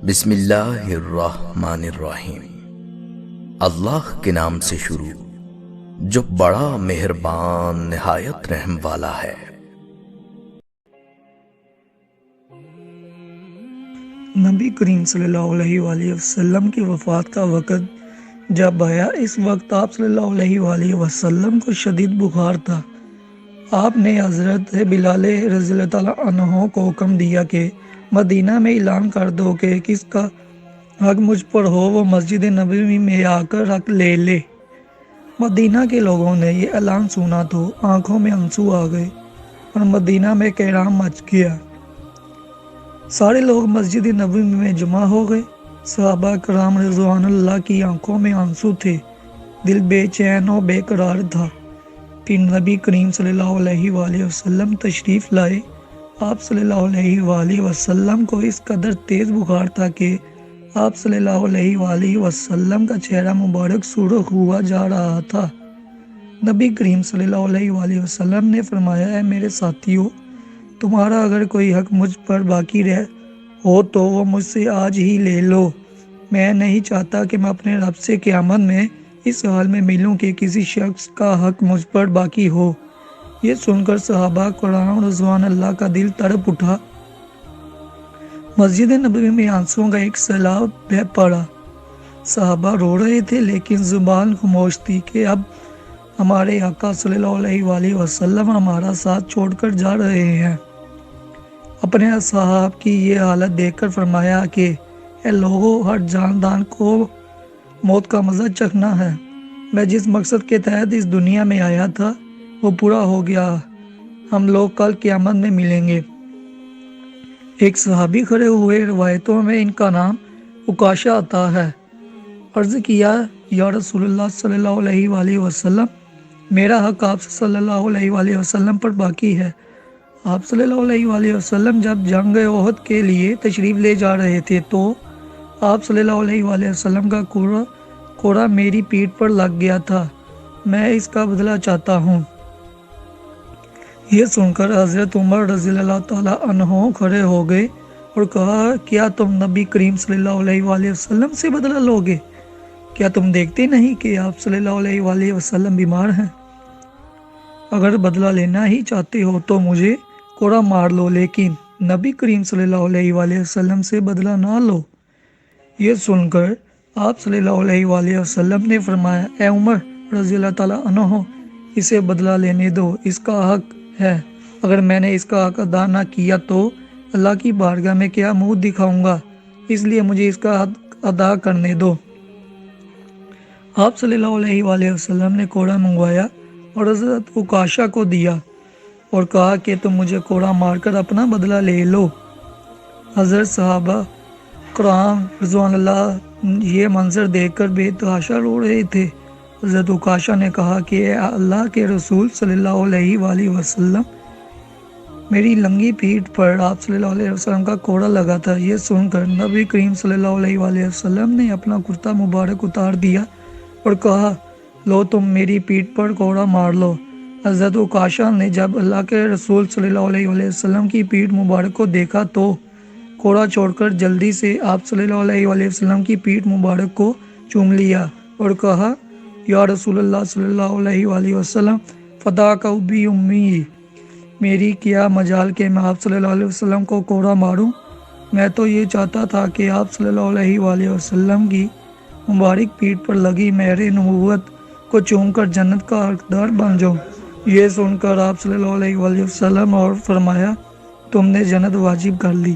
بسم اللہ الرحمن الرحیم۔ اللہ کے نام سے شروع جو بڑا مہربان نہایت رحم والا ہے۔ نبی کریم صلی اللہ علیہ وآلہ وسلم کی وفات کا وقت جب آیا، اس وقت آپ صلی اللہ علیہ وآلہ وسلم کو شدید بخار تھا۔ آپ نے حضرت بلال رضی اللہ تعالیٰ عنہ کو حکم دیا کہ مدینہ میں اعلان کر دو کہ کس کا حق مجھ پر ہو وہ مسجد نبوی میں آ کر حق لے لے۔ مدینہ کے لوگوں نے یہ اعلان سنا تو آنکھوں میں آنسو آ گئے اور مدینہ میں قیام مچ گیا۔ سارے لوگ مسجد نبوی میں جمع ہو گئے۔ صحابہ کرام رضوان اللہ کی آنکھوں میں آنسو تھے، دل بے چین و بے قرار تھا۔ پھر نبی کریم صلی اللہ علیہ وآلہ وسلم تشریف لائے۔ آپ صلی اللہ علیہ وآلہ وسلم کو اس قدر تیز بخار تھا کہ آپ صلی اللہ علیہ وآلہ وسلم کا چہرہ مبارک سرخ ہوا جا رہا تھا۔ نبی کریم صلی اللہ علیہ وآلہ وسلم نے فرمایا، اے میرے ساتھیو، تمہارا اگر کوئی حق مجھ پر باقی رہ ہو تو وہ مجھ سے آج ہی لے لو۔ میں نہیں چاہتا کہ میں اپنے رب سے قیامت میں اس حال میں ملوں کہ کسی شخص کا حق مجھ پر باقی ہو۔ یہ سن کر صحابہ کرام رضوان اللہ کا دل تڑپ اٹھا۔ مسجد نبوی میں آنسوؤں کا ایک سیلاب بہہ پڑا۔ صحابہ رو رہے تھے لیکن زبان خاموش تھی کہ اب ہمارے آقا صلی اللہ علیہ وآلہ وسلم ہمارا ساتھ چھوڑ کر جا رہے ہیں۔ اپنے اصحاب کی یہ حالت دیکھ کر فرمایا کہ اے لوگو، ہر جاندان کو موت کا مزہ چکھنا ہے۔ میں جس مقصد کے تحت اس دنیا میں آیا تھا وہ پورا ہو گیا۔ ہم لوگ کل قیامت میں ملیں گے۔ ایک صحابی کھڑے ہوئے، روایتوں میں ان کا نام عکاشہ آتا ہے۔ عرض کیا، یا رسول اللہ صلی اللہ علیہ وآلہ وسلم، میرا حق آپ صلی اللہ علیہ وآلہ وسلم پر باقی ہے۔ آپ صلی اللہ علیہ وآلہ وسلم جب جنگ احد کے لیے تشریف لے جا رہے تھے تو آپ صلی اللہ علیہ وآلہ وسلم کا کوڑا میری پیٹھ پر لگ گیا تھا، میں اس کا بدلہ چاہتا ہوں۔ یہ سن کر حضرت عمر رضی اللہ تعالیٰ عنہ کھڑے ہو گئے اور کہا، کیا تم نبی کریم صلی اللہ علیہ وآلہ وسلم سے بدلہ لوگے؟ کیا تم دیکھتے نہیں کہ آپ صلی اللہ علیہ وآلہ وسلم بیمار ہیں؟ اگر بدلہ لینا ہی چاہتے ہو تو مجھے کوڑا مار لو، لیکن نبی کریم صلی اللہ علیہ وآلہ وسلم سے بدلہ نہ لو۔ یہ سن کر آپ صلی اللہ علیہ وآلہ وسلم نے فرمایا، اے عمر رضی اللہ تعالیٰ عنہ، اسے بدلہ لینے دو، اس کا حق ہے۔ اگر میں نے اس کا حق ادا نہ کیا تو اللہ کی بارگاہ میں کیا منہ دکھاؤں گا، اس لیے مجھے اس کا حق ادا کرنے دو۔ آپ صلی اللہ علیہ وآلہ وسلم نے کوڑا منگوایا اور حضرت عکاشہ کو دیا اور کہا کہ تم مجھے کوڑا مار کر اپنا بدلہ لے لو۔ حضرت صحابہ کرام رضوان اللہ یہ منظر دیکھ کر بے تحاشا رو رہے تھے۔ حضرت عکاشہ نے کہا کہ اے اللہ کے رسول صلی اللہ علیہ وآلہ وسلم، میری لنگی پیٹھ پر آپ صلی اللہ علیہ وسلم کا کوڑا لگا تھا۔ یہ سن کر نبی کریم صلی اللہ علیہ وآلہ وسلم نے اپنا کرتا مبارک اتار دیا اور کہا، لو تم میری پیٹھ پر کوڑا مار لو۔ حضرت عکاشہ نے جب اللہ کے رسول صلی اللہ علیہ وآلہ وسلم کی پیٹھ مبارک کو دیکھا تو کوڑا چھوڑ کر جلدی سے آپ صلی اللہ علیہ وآلہ وسلم کی پیٹھ مبارک کو چوم لیا اور کہا، یا رسول اللہ صلی اللہ علیہ وآلہ وسلم، فداک ابی امی، میری کیا مجال کہ میں آپ صلی اللہ علیہ وسلم کو کوڑا ماروں۔ میں تو یہ چاہتا تھا کہ آپ صلی اللہ علیہ وآلہ وسلم کی مبارک پیٹھ پر لگی مہر نبوت کو چوم کر جنت کا حقدار بن جاؤں۔ یہ سن کر آپ صلی اللہ علیہ وآلہ وسلم اور فرمایا، تم نے جنت واجب کر لی۔